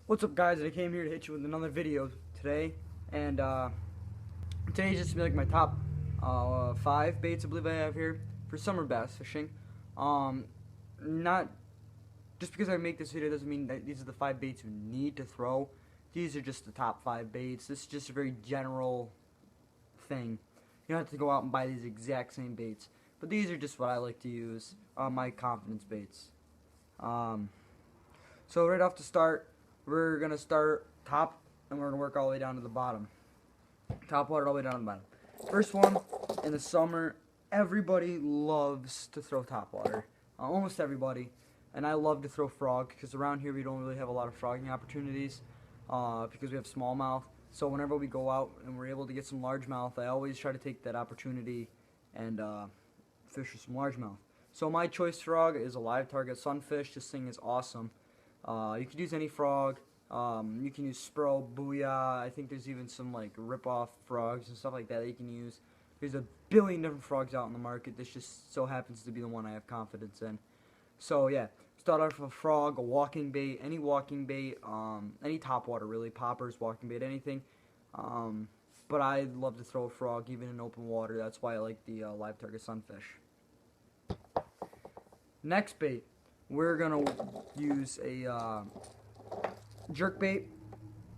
What's up, guys? I came here to hit you with another video today, and today's just gonna be like my top 5 baits I believe I have here for summer bass fishing. Not just because I make this video doesn't mean that these are the 5 baits you need to throw. These are just the top 5 baits. This is just a very general thing. You don't have to go out and buy these exact same baits, but these are just what I like to use on my confidence baits. So right off the start, we're going to start top, and we're going to work all the way down to the bottom. Top water all the way down to the bottom. First one, in the summer, everybody loves to throw top water. Almost everybody. And I love to throw frog, because around here we don't really have a lot of frogging opportunities, because we have smallmouth. So whenever we go out and we're able to get some largemouth, I always try to take that opportunity and fish for some largemouth. So my choice frog is a live target sunfish. This thing is awesome. You could use any frog. You can use Spro, Booyah. I think there's even some like rip-off frogs and stuff like that you can use. There's a billion different frogs out in the market. This just so happens to be the one I have confidence in. So yeah, start off with a frog, a walking bait, any walking bait, any topwater really, poppers, walking bait, anything. But I love to throw a frog even in open water. That's why I like the live target sunfish. Next bait, we're gonna use a jerk bait.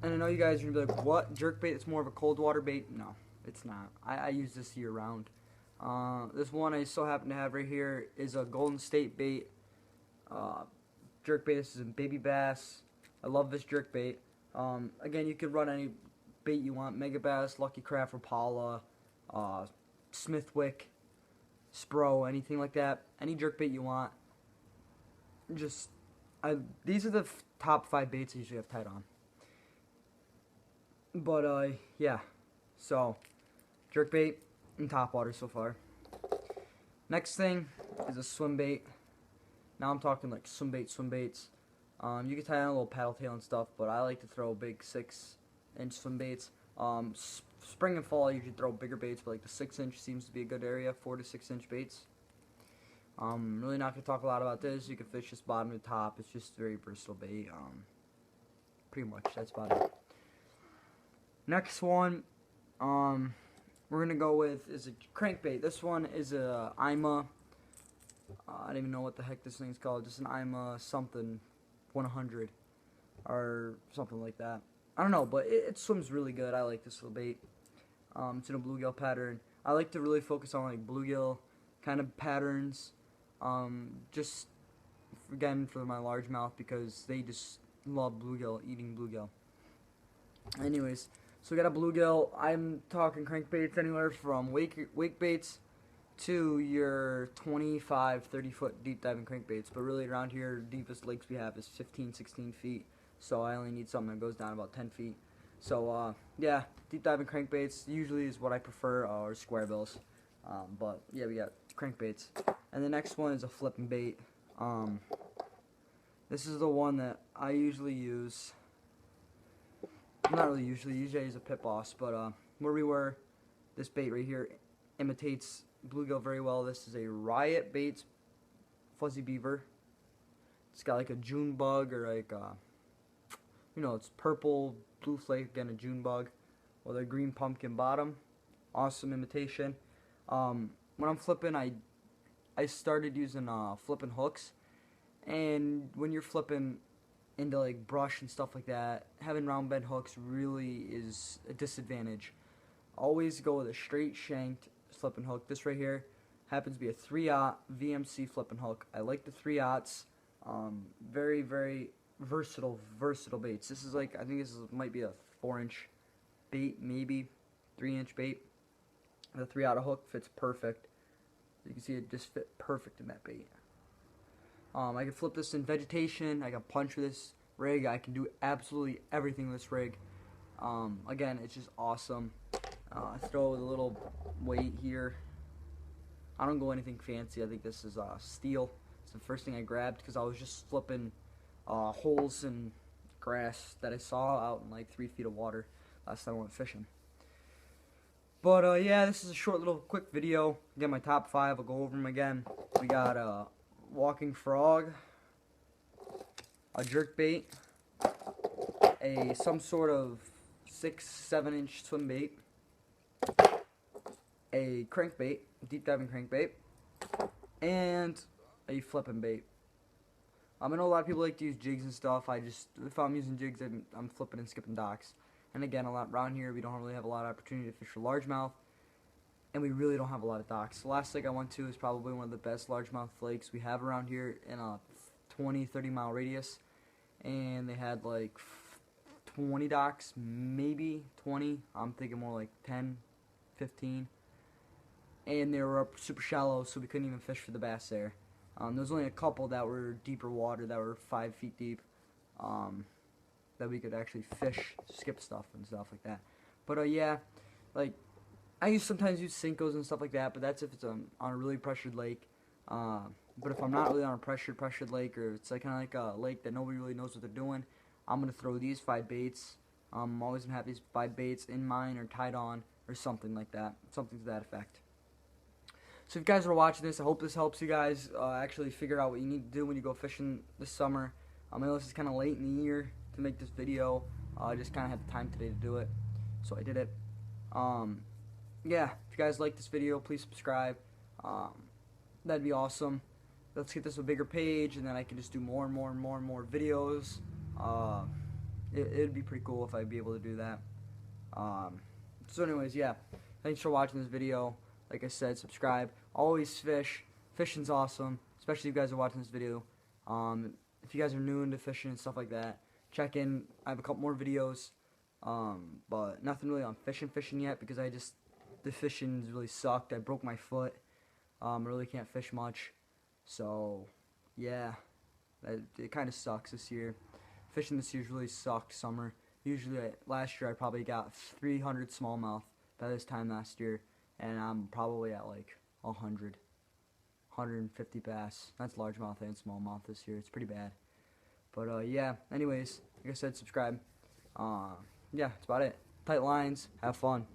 And I know you guys are gonna be like, what? Jerk bait? It's more of a cold water bait? No, it's not. I use this year round. This one I so happen to have right here is a Golden State bait. Jerk bait. This is a baby bass. I love this jerk bait. Again, you could run any bait you want. Mega Bass, Lucky Craft, Rapala, Smithwick, Spro, anything like that. Any jerk bait you want. These are the top 5 baits I usually have tied on. But yeah, so jerk bait and top water so far. Next thing is a swim bait. Now I'm talking like swim baits. You can tie on a little paddle tail and stuff, but I like to throw big 6-inch swim baits. Spring and fall I usually throw bigger baits, but like the 6-inch seems to be a good area, 4 to 6-inch baits. Really not going to talk a lot about this. You can fish this bottom to top. It's just a very versatile bait. Pretty much, that's about it. Next one, we're going to go with is a crankbait. This one is a Ima. I don't even know what the heck this thing's called. Just an Ima something 100 or something like that. I don't know, but it swims really good. I like this little bait. It's in a bluegill pattern. I like to really focus on like bluegill kind of patterns. Just again for my largemouth because they just love bluegill, eating bluegill. Anyways, so we got a bluegill. I'm talking crankbaits anywhere from wake baits to your 25, 30 foot deep diving crankbaits. But really around here, deepest lakes we have is 15, 16 feet. So I only need something that goes down about 10 feet. So yeah, deep diving crankbaits usually is what I prefer, or square bills. But yeah, we got crankbaits. And the next one is a flipping bait. This is the one that I usually use. Not really usually I use a Pit Boss, but where we were, this bait right here imitates bluegill very well. This is a Riot Baits Fuzzy Beaver. It's got like a June bug, or like it's purple, blue flake, again a June bug, with a green pumpkin bottom. Awesome imitation. When I'm flipping, I started using flipping hooks, and when you're flipping into like brush and stuff like that, having round bend hooks really is a disadvantage. Always go with a straight shanked flipping hook. This right here happens to be a 3/0 VMC flipping hook. I like the 3/0s. Very, very versatile baits. This is like, I think this might be a 4-inch bait, maybe 3-inch bait. The 3/0 hook fits perfect. You can see it just fit perfect in that bait. I can flip this in vegetation. I can punch with this rig. I can do absolutely everything with this rig. Again, it's just awesome. I throw with a little weight here. I don't go anything fancy. I think this is steel. It's the first thing I grabbed because I was just flipping holes in grass that I saw out in like 3 feet of water last time I went fishing. But yeah, this is a short little quick video. Again, my top 5. I'll go over them again. We got walking frog, a jerk bait, some sort of 6-7 inch swim bait, a crankbait, deep diving crankbait, and a flipping bait. I know a lot of people like to use jigs and stuff. If I'm using jigs, I'm flipping and skipping docks. And again, around here, we don't really have a lot of opportunity to fish for largemouth, and we really don't have a lot of docks. The last lake I went to is probably one of the best largemouth lakes we have around here in a 20-30 mile radius, and they had like 20 docks, maybe 20. I'm thinking more like 10, 15. And they were up super shallow, so we couldn't even fish for the bass there. There was only a couple that were deeper water, that were 5 feet deep, that we could actually fish, skip stuff and stuff like that. But yeah, like I sometimes use Senkos and stuff like that, but that's if it's on a really pressured lake. But if I'm not really on a pressured lake, or it's like kind of like a lake that nobody really knows what they're doing, I'm gonna throw these 5 baits. I'm always gonna have these 5 baits in mine or tied on or something like that, something to that effect. So if you guys are watching this, I hope this helps you guys actually figure out what you need to do when you go fishing this summer. I know this is kind of late in the year to make this video. I just kind of had the time today to do it, so I did it. Yeah, if you guys like this video, please subscribe. That'd be awesome. Let's get this a bigger page, and then I can just do more and more videos. It'd be pretty cool if I'd be able to do that. So anyways, yeah, thanks for watching this video. Like I said, subscribe. Always fish. Fishing's awesome, especially if you guys are watching this video. If you guys are new into fishing and stuff like that, check in. I have a couple more videos, but nothing really on fishing yet, because the fishing's really sucked. I broke my foot. I really can't fish much. So, yeah, it kind of sucks this year. Fishing this year's really sucked summer. Usually, last year I probably got 300 smallmouth by this time last year, and I'm probably at like 100, 150 bass. That's largemouth and smallmouth this year. It's pretty bad. But yeah, anyways, like I said, subscribe. Yeah, that's about it. Tight lines, have fun.